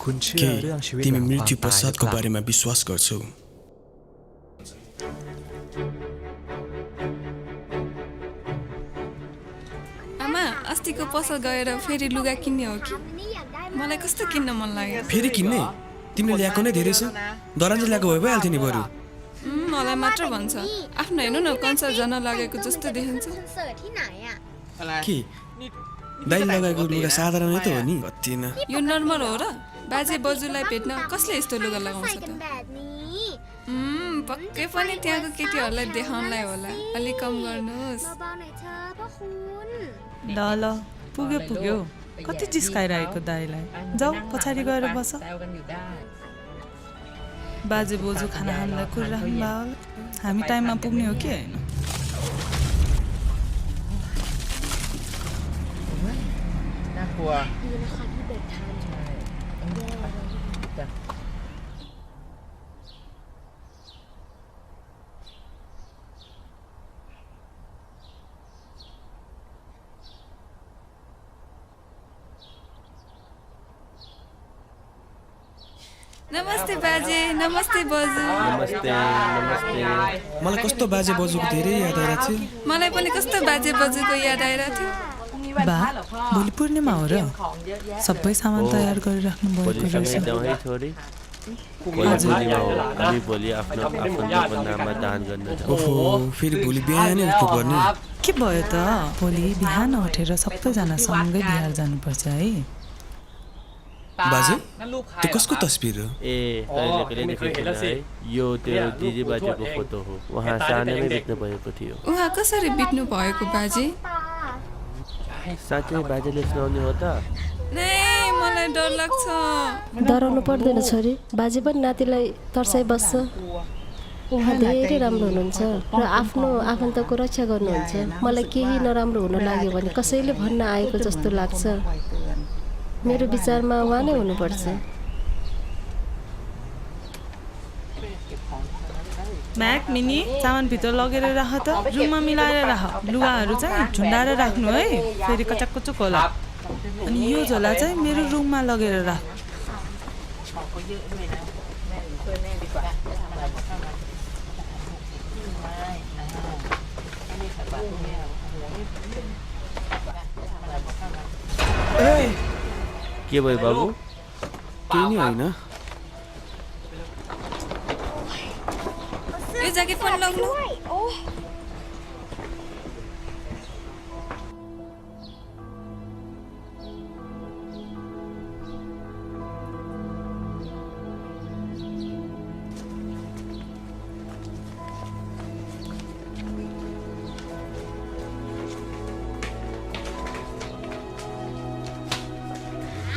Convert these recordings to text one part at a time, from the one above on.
तिमी मृत्यु पश्चातको बारेमा विश्वास गर्छौ? आमा अस्तिको पसल गएर फेरि लुगा किन्ने हो कि? मलाई कस्तो किन्न मन लाग्यो। फेरि किन्ने? तिमीले ल्याएको नै धेरै छ, दराजले ल्याएको भए भइहाल्थ्यो नि बरु। मलाई मात्र भन्छ, आफ्नो हेर्नु न कन्सर्ट जान लागेको जस्तो देखिन्छ। के दाइले लगाएको लुगा साधारणै त हो नि, कति न। यो नर्मल हो र? बाजे बजुलाई भेट्न कसले यस्तो लुगा लगाउँछ त? पक्कै पनि त्यहाँको केटीहरूलाई देखाउनलाई होला, अलि कम गर्नुहोस्। ल ल पुग्यो पुग्यो, कति जिस्काइरहेको दाइलाई। जाऊ पछाडि गएर बस। बाजे बोजू खाना खानलाई कुरिराख्नु भयो होला, हामी टाइममा पुग्ने हो कि होइन? नमस्ते बाजे, नमस्ते बजू। नमस्ते नमस्ते। मलाई कस्तो बाजे बजुको धेरै याद आइरहेको थियो। मलाई पनि कस्तो बाजे बजुको याद आइरहेको थियो। बा भोलि पूर्णिमा हो र? सबै सामान तयार गरिराख्नु भएको रहेछ। भोलि आफ्नो आफन्तको नाममा दान गर्न जाऊ। ओहो, फेरि भोलि बिहानै उठ्नुपर्ने। के भयो त? भोलि बिहान उठेर सबैजना सँगै बिहार जानुपर्छ है। बाजे त्यो कसको तस्बिर हो? तैँले कहिले देखेको छैन है? यो तेरो दिदी बाजेको फोटो हो। उहाँ सानैमै बित्नु भएको थियो। उहाँ कसरी बित्नु भएको बाजे? साँच्चै बाजेले सुनाउने हो त? नै मलाई डर लाग्छ। डराउनु पर्दैन छोरी, बाजे पनि नातिलाई तर्साइ बस्छ। उहाँ धेरै राम्रो हुनुहुन्छ र आफ्नो आफन्तको रक्षा गर्नुहुन्छ। मलाई केही नराम्रो हुन लाग्यो भने कसैले भन्न आएको जस्तो लाग्छ। मेरो विचारमा उहाँ नै हुनुपर्छ। म्याक मिनी सामान भित्र लगेर राख त, रुममा मिलाएर राख। लुगाहरू चाहिँ झुन्डाएर राख्नु है, फेरि कचाक कुचुक होला। अनि यो झोला चाहिँ मेरो रुममा लगेर राख। के भयो बाबु? केही नि होइन। यो ज्याकेट पनि लग्नु।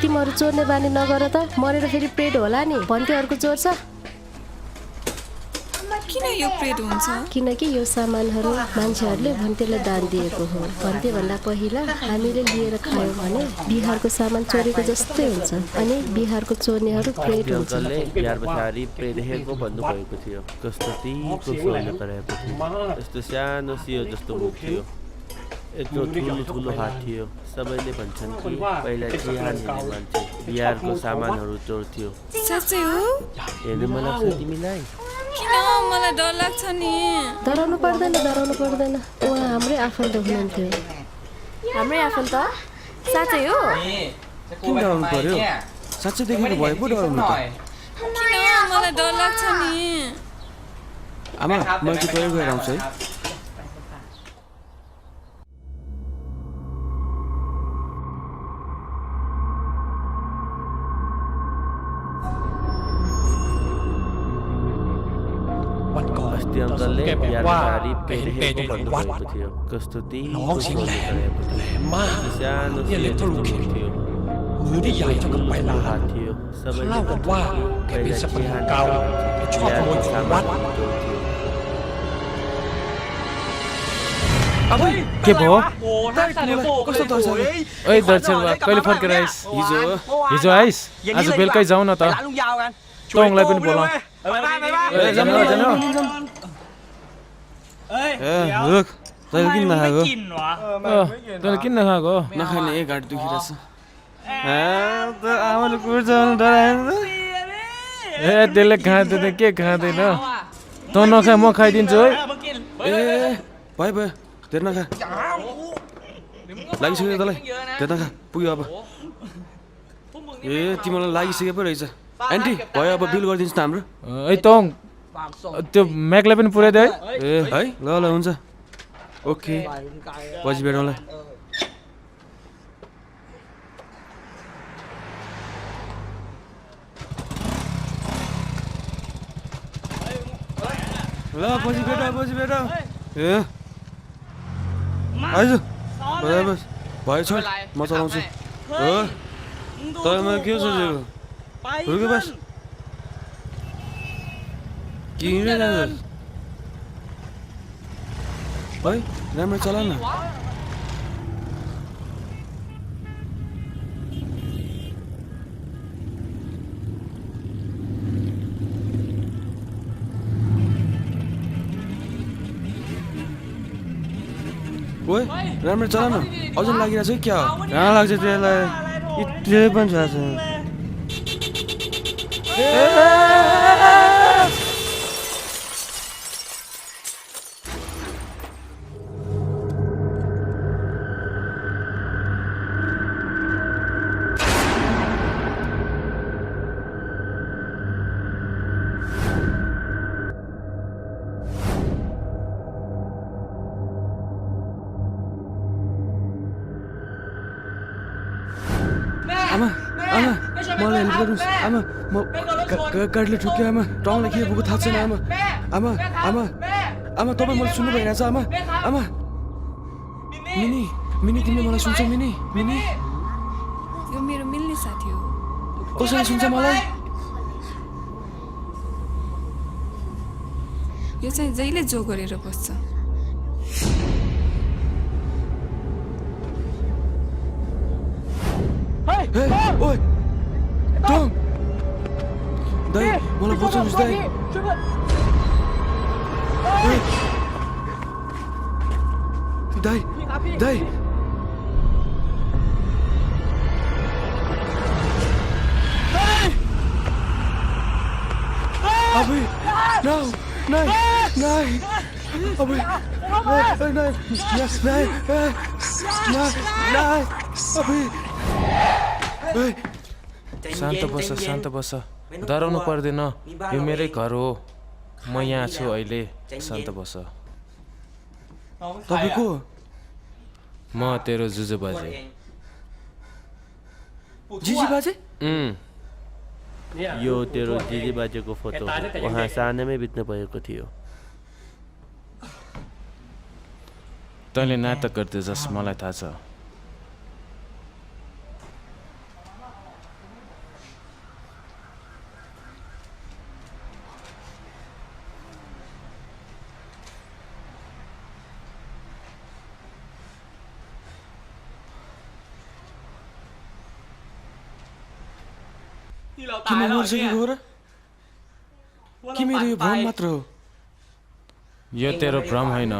तिमीहरू चोर्ने बानी नगर त, मरेर फेरि पेट होला नि भन्थे। अर्को चोर्छ किन यो प्रेड हुन्छ? किनकि यो सामानहरू मान्छेहरूले भन्तेलाई दान दिएको हो। भन्तेभन्दा पहिला हामीले लिएर खायौँ भने बिहारको सामान चोरेको जस्तै हुन्छ। अनि बिहारको चोर्नेहरू प्रेड हुन्छ। बिहार बसारी प्रेडेको भन्नुभएको थियो। कस्तो तीको सोल्न कराएको थियो। यस्तो सानो सियो जस्तो मुख थियो, यत्रो ठुलो ठुलो हात थियो। सबैले भन्छन् कि पहिला चिहान हिँड्ने मान्छे बिहारको सामानहरू चोर्थ्यो। साँच्चै हो? हेर्नु मन लाग्छ तिमीलाई? किन? मलाई डर लाग्छ नि। डराउनु पर्दैन, डराउनु पर्दैन। उहाँ हाम्रै आफन्त हुनुहुन्थ्यो। हाम्रै आफन्त? साँच्चै हो? किन डराउनु पर्यो? साँच्चै देखेको भए पो डराउनु त। किन? मलाई डर लाग्छ नि। आमा मैले चाहिँ प्रयोग गरेर आउँछु है। अस्ति अङ्कलले बिहार बसारी प्रेडेको भन्नुभएको थियो। कस्तो तीको सोल्न कराएको थियो। सानो सियो जस्तो मुख थियो, มือที่ใหญ่เท่ากับใบลาน सबैले เล่าบอกว่าแกเป็นสัพพะเก่าแต่ชอบขโมยของวัด के भयो? कस्तो दर्शन? ओइ दर्शन कहिले फर्केर आइस? हिजो आइस? आज बेलुकै जाऊ न त। तँलाई पनि बोलाऊ। रुक, तैँले किन नखाएको? तैँले किन नखाएको? नखाने एक घाट दुखिरहेछ। आमाले कुर्चाउनु डराएन त ए त्यसले खाँदैन के खाँदैन त नखा म खाइदिन्छु है ए भयो भयो धेरै नखा लागिसक्यो तँलाई धेरै नखा पुग्यो अब ए तिमीलाई लागिसके पो रहेछ आन्टी भयो अब बिल गरिदिनुहोस् न हाम्रो है तँ त्यो म्याकलाई पनि पुऱ्याइदियो है ए है ल ल हुन्छ ओके पछि भेटौँला ल पछि भेटौँ ए आइज बस भयो छ म चलाउँछु हो तँलाई के सोचेको रुक बस किन है राम्रो चला न ओए राम्रो चला न अझ लागिरहेको छ क्या कहाँ लाग्छ त्यसलाई इत्रै पनि छ आमा आमा मलाई हेल्प गर्नुहोस् आमा म गाडीले ठुक्यो आमा टाउनलाई के भएको थाहा छैन आमा आमा आमा आमा तपाईँ मलाई सुन्नु भइरहेछ आमा आमा मिनी मिनी तिमीले मलाई सुन्छौ मिनी मिनी यो मेरो मिल्ने साथी हो कसरी सुन्छ मलाई यो चाहिँ जहिले जो गरेर बस्छ Hey, oi! Tom! Dai, मलाई बचाउनुस् दाइ दाइ दाइ अबे no no no अबे शान्त बस डराउनु पर्दैन यो मेरै घर हो म यहाँ छु अहिले शान्त बस तपाईँ को म तेरो जुजु बाजे जिजी बाजे यो तेरो दिदी बाजेको फोटो उहाँ सानैमै बित्नु भएको थियो तैँले नाटक गर्दै जस मलाई थाहा छ कि म मरिसकेको हो र कि मेरो यो भ्रम मात्र हो यो तेरो भ्रम होइन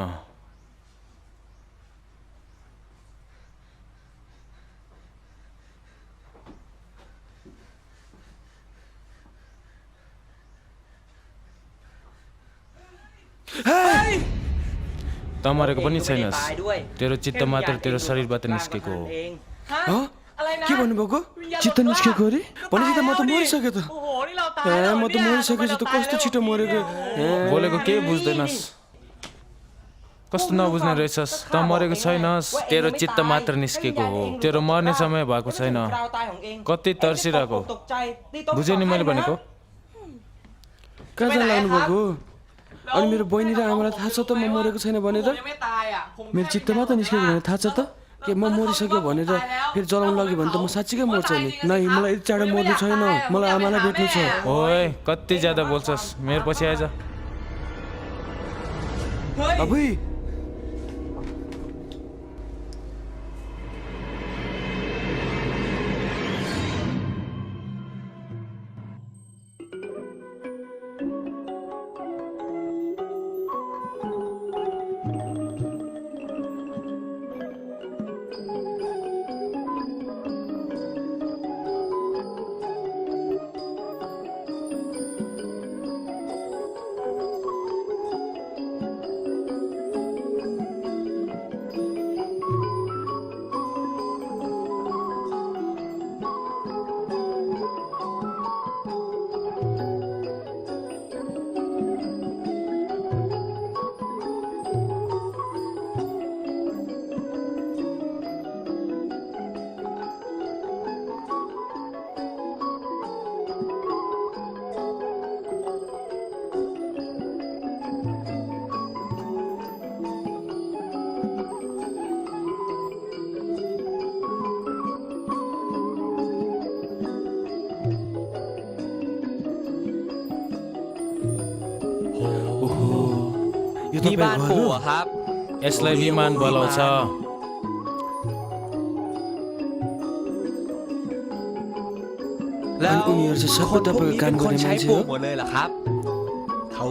त मरेको पनि छैनस् तेरो चित्त मात्र तेरो शरीरबाट निस्केको हो के भन्नुभएको चित्त निस्केको अरे भनेपछि त म त मरिसकेँ त म त मरिसकेछु त कस्तो छिटो मरेको बोलेको केही बुझ्दैनस् कस्तो नबुझ्ने रहेछस् त मरेको छैनस् तेरो चित्त मात्र निस्केको हो तेरो मर्ने समय भएको छैन कति तर्सिरहेको बुझ्यो नि मैले भनेको कहाँ जान लाग्नु भएको अनि मेरो बहिनी र आमालाई थाहा छ त म मरेको छैन भनेर मेरो चित्त मात्र निस्केको भनेर थाहा छ त के म मरिसक्यो भनेर फेरि जलाउनु लाग्यो भने त म साँच्चीकै मर्छ नि नै मलाई यति चाँडो मर्नु छैन मलाई आमालाई भेट्नु छ ओए कति ज्यादा बोल्छस् मेरो पछि आइज अबुई यो นี่บ้าน तपाईँको ปู่ घर हो? อะครับ यसलाई विमान बोलाउँछแล้ว उनीहरू चाहिँ ค सबै นพวก तपाईँको นี้ काम เป็นคน गर्ने ใช้ मान्छे ปู่ हो หมดเลยเหรอครับ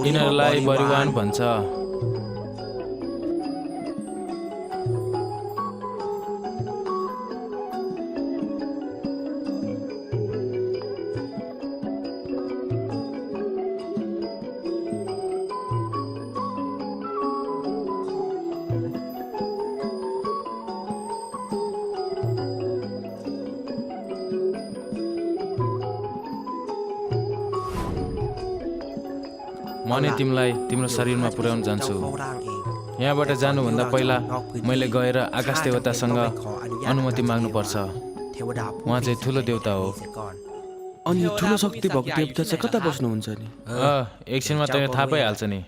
यिनीहरूलाई परिवार भन्छ म नै तिमीलाई तिम्रो शरीरमा पुर्याउन जान्छु यहाँबाट जानुभन्दा पहिला मैले गएर आकाश देवतासँग अनुमति माग्नुपर्छ उहाँ चाहिँ ठुलो देवता हो अनि यो ठुलो शक्ति भएको देवता चाहिँ कता बस्नुहुन्छ नि एकछिनमा तँलाई थाहा पाइहाल्छ नि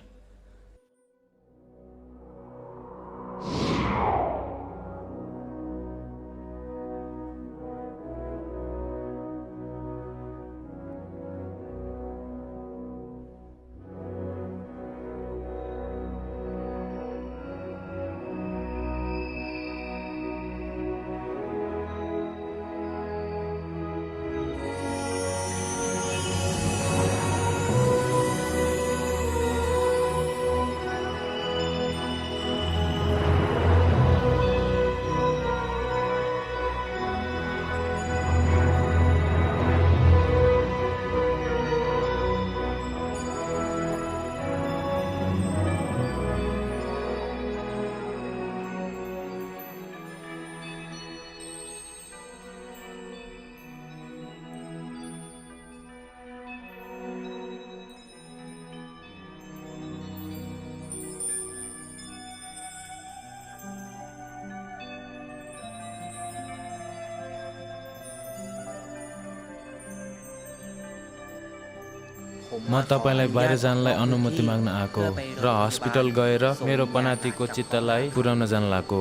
म तपाईँलाई बाहिर जानलाई अनुमति माग्न आएको र हस्पिटल गएर मेरो पनातिको चित्तलाई पुर्याउन जान लागेको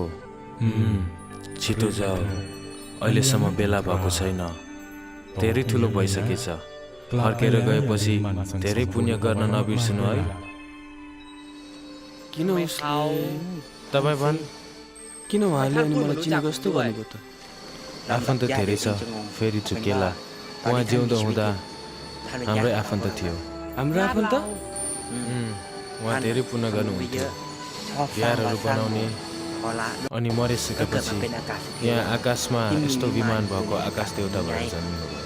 छिटो जाऊ अहिलेसम्म बेला भएको छैन धेरै ठुलो भइसकेछ फर्केर गएपछि धेरै पुण्य गर्न नबिर्सनु है किन उसले तपाईँ भन् किन उहाँले अनि मलाई चिनेको जस्तो भनेको त आफन्त धेरै छ फेरि चुकेला उहाँ जिउँदो हुँदा हाम्रै आफन्त थियो हाम्रो आफन्त उहाँ धेरै पुण्य गर्नुहुन्थ्यो बिहारहरू बनाउने अनि मरिसकेपछि यहाँ आकाशमा यस्तो विमान भएको आकाश देवता भएर जन्मिनुभयो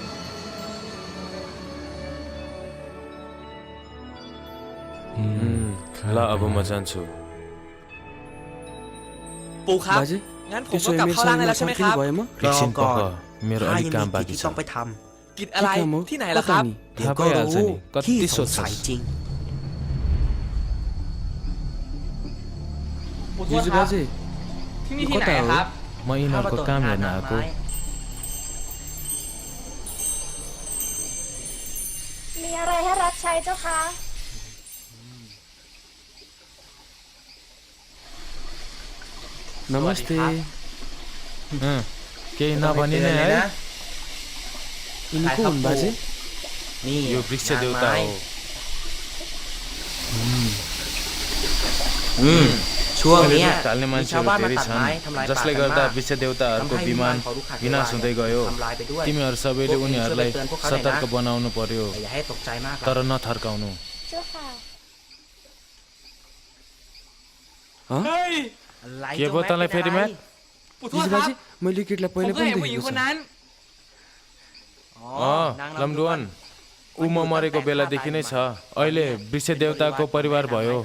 ल अब म जान्छु ปู่ครับ बाजे งั้นผม त्यसो ต้อง भए กลับ मेरो เข้าร่าง शरीरमा ได้แล้วใช่ไหมครับ फर्किनु भएमा एकछिन पख मेरो अलिक काम बाँकी छ ต้องไปท กิจอะไร के काम हो ที่ไหนล่ะค कता รับ नि ำเดี๋ยว थाहा ก็ पाइहाल्छ รู้ नि ที่ कति สงสัย सोध्छस् จริง ปู่ทวด हिजो ครับ बाजे ที่นี่ที่ไหนอะครับ म यिनीहरूको काम हेर्न आएको มีอะไรให้รับใช้เจ้าคะ नमस्ते केही नभनी नै है यिनी को हुन् बाजे นี่ यो वृक्ष देवता हो ช่วงเนี้ย ढाल्ने มีชาว मान्छेहरू บ้านมา धेरै ตัดไม้ छन् ทำลายป่า जसले กัน गर्दा มาก विश्व देवताहरूको ทำให้ विमान พอรุกขาด विनाश हुँदै गयो ทำลายไปด้วย तिमीहरू सबैले उनीहरूलाई सतर्क बनाउनु पर्यो แต่อย่าให้ตกใจมาก तर नथर्काउनु เจ้าค่ะ อะไร के भयो तँलाई फेरि म्याट ปู่ทวด हिजो ครับ बाजे मैले यो केटीलाई ผม पहिला ก็ पनि เห็นผู้หญิง देखेको คน छ นั้น लम्डुवान ऊ म मरेको बेलादेखि नै छ अहिले वृक्ष देवताको परिवार भयो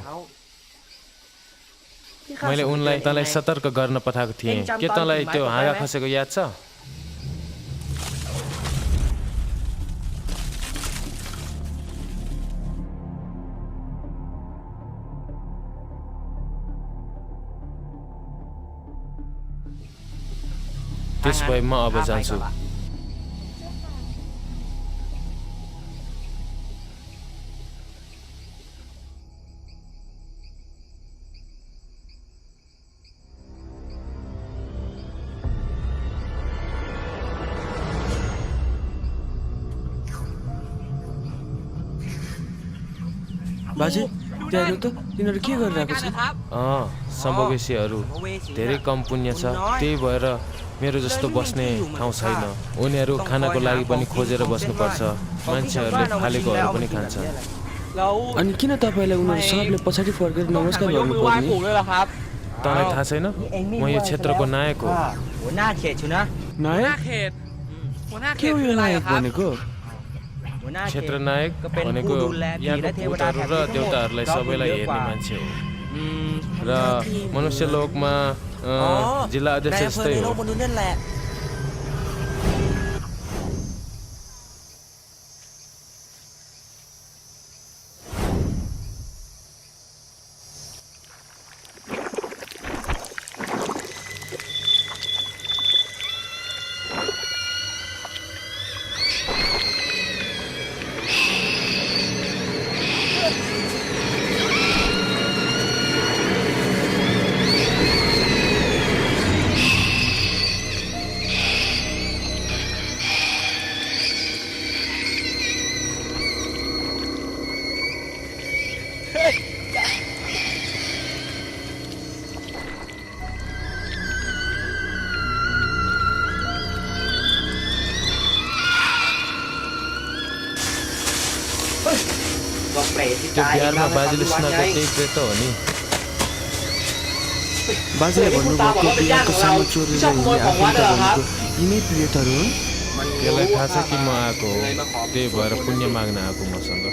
मैले उनलाई तँलाई सतर्क गर्न पठाएको थिएँ के तँलाई त्यो हाँगा खसेको याद छ त्यस भए म अब जान्छु बाजे त्यहाँ हेर्नु त तिनीहरू के गरिरहेको छ सम्भवेशीहरू धेरै कम पुण्य छ, त्यही भएर मेरो जस्तो बस्ने ठाउँ छैन। उनीहरू खानाको लागि पनि खोजेर बस्नुपर्छ, मान्छेहरूले फालेकोहरू पनि खान्छन्। अनि किन तपाईँलाई उनीहरू सबले पछाडि फर्केर नमस्कार गर्नुपर्ने? तँलाई थाहा छैन, म यो क्षेत्रको नायक हो। หัวหน้าเขตชุนะ नायक เขตหัวหน้าเข के ต हो คือ यो อะไร नायक ครับ भनेको? หัวหน้าเขต क्षेत्र नायक भनेको यहाँको भूतहरू र देवताहरूलाई सबैलाई हेर्ने मान्छे हो र मनुष्य लोकमा जिल्ला अध्यक्ष นายอำเภอ जस्तै ในโล हो। กมนุษย์นั่นแหละ ก็เปรตที่ त्यो ตาย बिहारमा มา बाजेले ทำวัน सुनाएको ไง त्यही प्रेत हो नि। बाजेले भन्नुभएको बिहाको सामान चोरेर हिँड्ने आफन्त भनेको यिनै प्रेतहरू हुन्? त्यसलाई थाहा छ कि म आएको हो, त्यही भएर पुण्य माग्न आएको मसँग।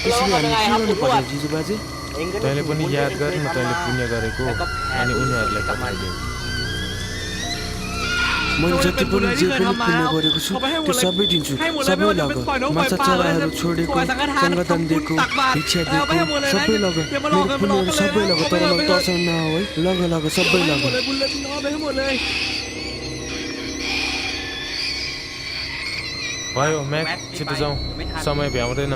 त्यसैले हामी के गर्नुपर्ने जिजु बाजे? तैँले पनि याद गर न तैँले पुण्य गरेको, अनि उनीहरूलाई पठाइदेऊ। मैले जति पनि जे पनि पुण्य गरेको छु त्यो सबै दिन्छु, सबै लग। माछा चराहरू छोडेको, सङ्गदान दिएको, भिक्षा दिएको, सबै लग। मेरो पुण्यहरू सबै लग, तर मलाई तर्साउनु नआऊ है। लग लग सबै लग। भयो म्याक, छिटो जाउँ, समय भ्याउँदैन।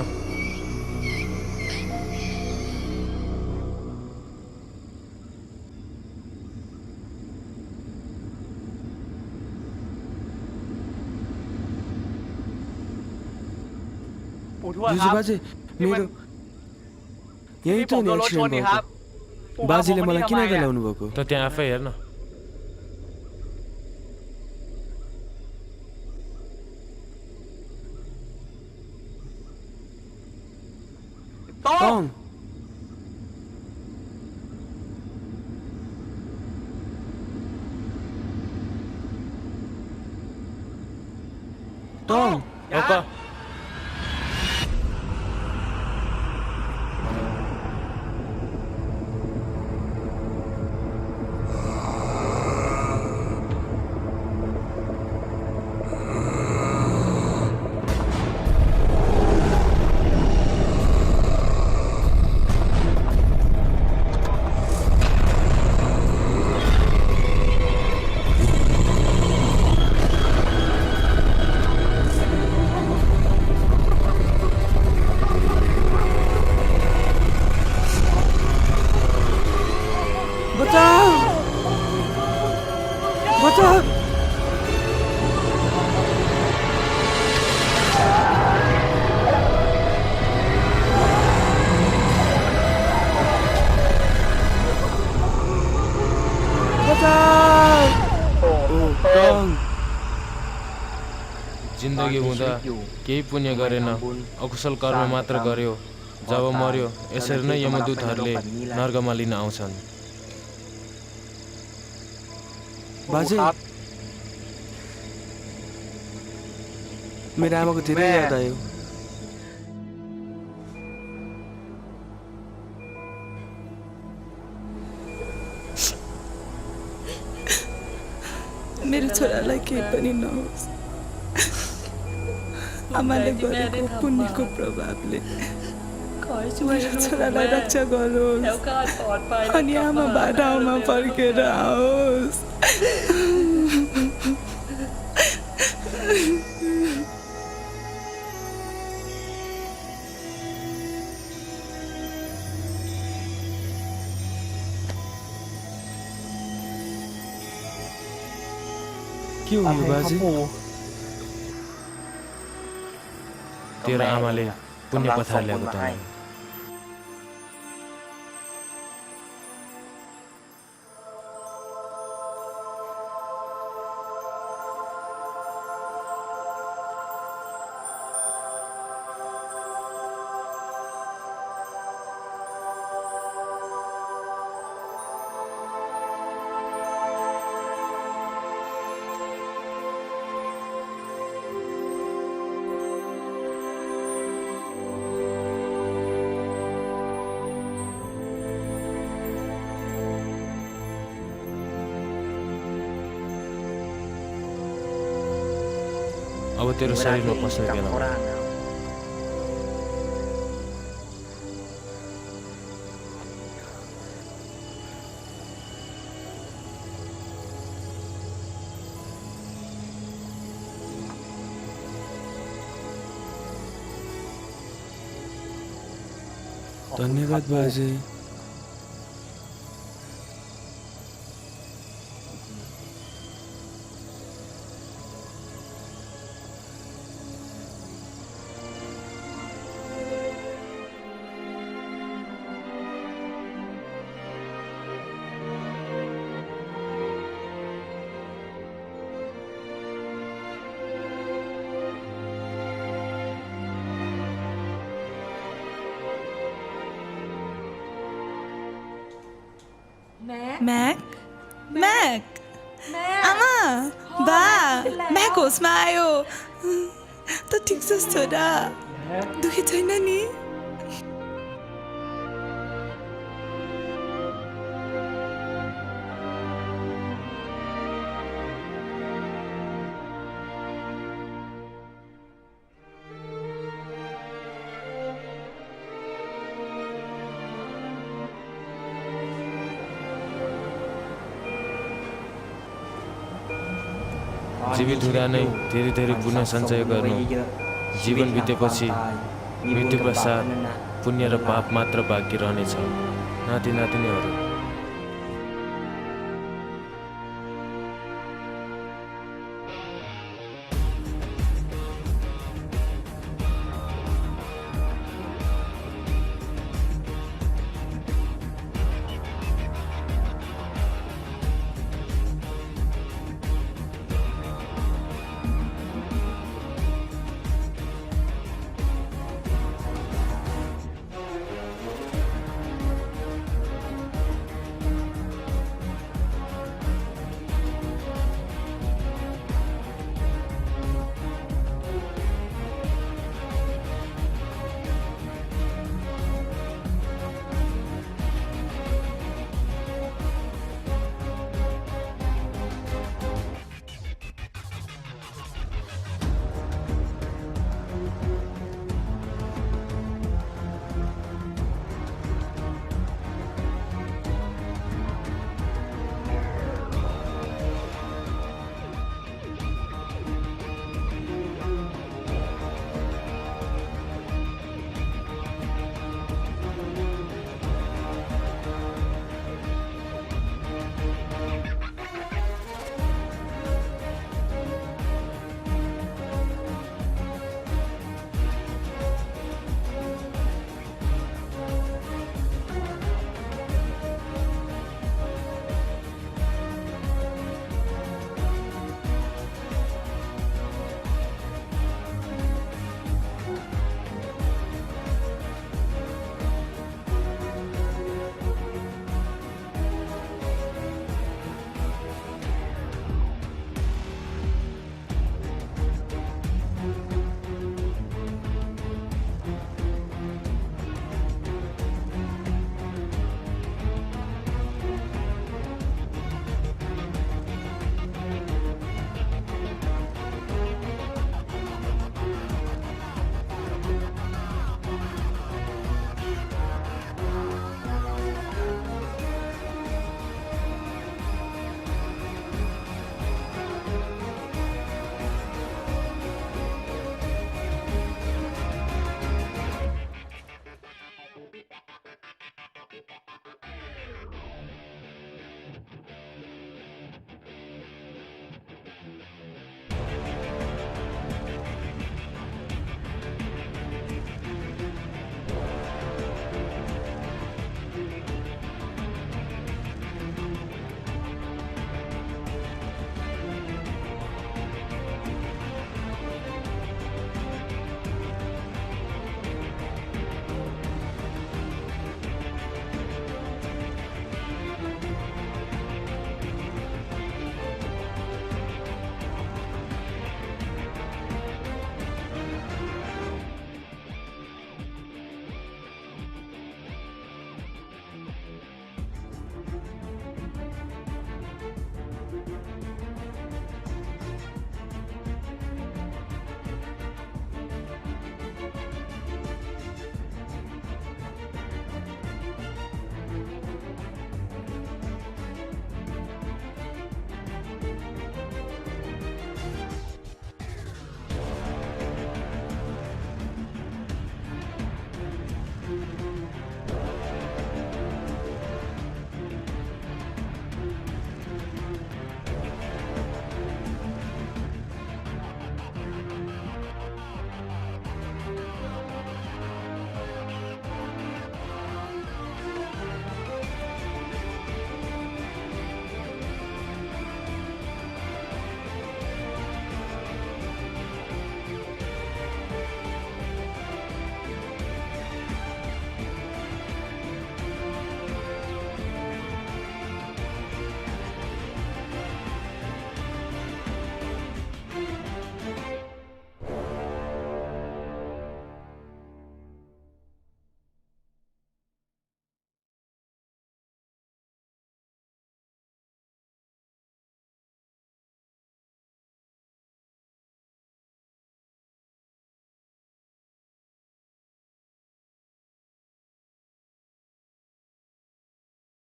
जिजु बाजे मेरो यही त नि एक्सिडेन्ट भएको। बाजेले मलाई किन ल्याउनु भएको? त त्यहाँ आफै हेर्न। टङ टङ ओका बचाओ बचाओ जिन्दगी हुँदा केही पुण्य गरेन, अकुशल कर्म मात्र गर्यो। जब मर्यो यसरी नै यमदूतहरूले नर्कमा लिन आउँछन्। बाजे मेरो आमाको धेरै याद आयो। मेरो छोरालाई केही पनि नहोस्, आमाले गरेको पुण्यको प्रभावले मेरो छोरालाई रक्षा गरोस् अनि आमा बाटामा फर्केर आओस्। के हो बाजे? तेरो आमाले पुण्य पथार ल्याएको त अब तेरो शरीरमा पस्ने बेला हो। धन्यवाद बाजे। म्याक म्याक आमा बा म्याक होसमा आयो त ठिक छस् छोरा दुखी छैन नि जीवित हुँदा नै धेरै धेरै पुण्य सञ्चय गर्नु जीवन बितेपछि मृत्यु पश्चात पुण्य र पाप मात्र बाँकी रहनेछ नाति नातिनीहरू